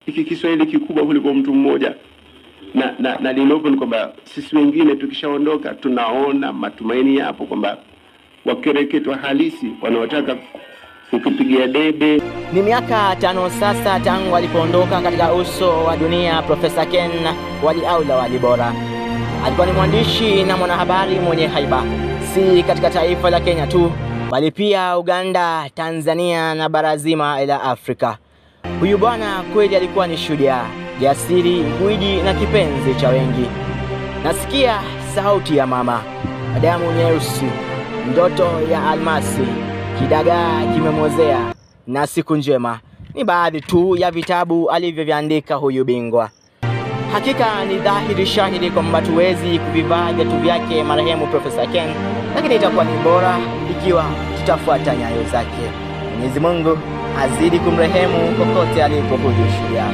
Hiki Kiswahili kikubwa kuliko mtu mmoja, na lilopo ni kwamba sisi wengine tukishaondoka tunaona matumaini yapo kwamba wakereketwa halisi wanaotaka kukipigia debe. Ni miaka 5 sasa tangu alipoondoka katika uso wa dunia Profesa Ken Waliaula Walibora. Alikuwa ni mwandishi na mwanahabari mwenye haiba, si katika taifa la Kenya tu, bali pia Uganda, Tanzania na bara zima la Afrika. Huyu bwana kweli alikuwa ni shujaa, jasiri, gwiji na kipenzi cha wengi. Nasikia sauti ya mama, damu nyeusi, ndoto ya almasi, kidagaa kimemwozea na siku njema, ni baadhi tu ya vitabu alivyoviandika huyu bingwa. Hakika ni dhahiri shahidi kwamba tuwezi kuvivaa viatu vyake marehemu Profesa Ken, lakini itakuwa ni bora ikiwa tutafuata nyayo zake. Mwenyezi Mungu azidi kumrehemu kokote alipo huyu shujaa.